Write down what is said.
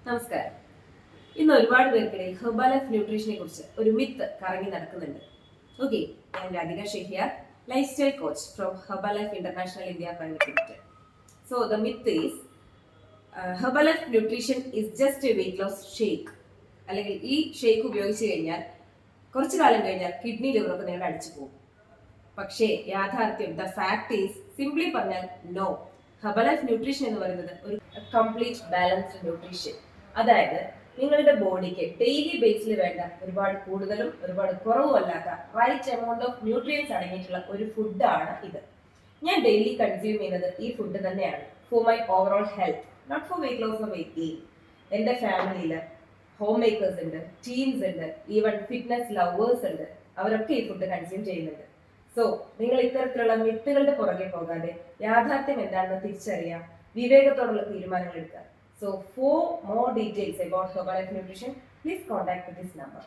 നമസ്കാരം. ഇന്ന് ഒരുപാട് പേർക്കിടയിൽ ഹെർബലൈഫ് ന്യൂട്രീഷനെ കുറിച്ച് ഒരു മിത്ത് കറങ്ങി നടക്കുന്നുണ്ട്. ഓക്കെ, ഞാൻ Radhika Shehiyar, lifestyle coach from Herbalife International India Private Limited. So the myth is Herbalife nutrition is just a weight loss shake. അല്ലെങ്കിൽ ഈ ഷേക്ക് ഉപയോഗിച്ച് കഴിഞ്ഞാൽ കുറച്ചു കാലം കഴിഞ്ഞാൽ കിഡ്നി ലിവറൊക്കെ നിങ്ങളുടെ അടിച്ചു പോകും. പക്ഷേ യാഥാർത്ഥ്യം, ദ ഫാക്ട് ഈസ്, സിംപ്ലി പറഞ്ഞാൽ നോ. ഹെർബലൈഫ് ന്യൂട്രീഷൻ എന്ന് പറയുന്നത് ഒരു കംപ്ലീറ്റ് ബാലൻസ്ഡ് ന്യൂട്രീഷൻ. അതായത് നിങ്ങളുടെ ബോഡിക്ക് ഡെയിലി ബേസിൽ വേണ്ട ഒരുപാട് കൂടുതലും ഒരുപാട് കുറവും അല്ലാത്ത റൈറ്റ് എമൗണ്ട് ഓഫ് ന്യൂട്രിയൻസ് അടങ്ങിയിട്ടുള്ള ഒരു ഫുഡാണ് ഇത്. ഞാൻ ഡെയിലി കൺസ്യൂം ചെയ്യുന്നത് ഈ ഫുഡ് തന്നെയാണ് for my overall health, not for weight loss or weight gain. എൻ്റെ ഫാമിലിയിൽ ഹോം മേക്കേഴ്സ് ഉണ്ട്, ടീംസ് ഉണ്ട്, ഈവൻ ഫിറ്റ്നസ് ലവേഴ്സ് ഉണ്ട്. അവരൊക്കെ ഈ ഫുഡ് കൺസ്യൂം ചെയ്യുന്നുണ്ട്. സോ നിങ്ങൾ ഇത്തരത്തിലുള്ള മിത്തുകളുടെ പുറകെ പോകാതെ യാഥാർത്ഥ്യം എന്താണെന്ന് തിരിച്ചറിയാം, വിവേകത്തോടുള്ള തീരുമാനങ്ങൾ എടുക്കുക. So for more details about Herbalife Nutrition, please contact this number.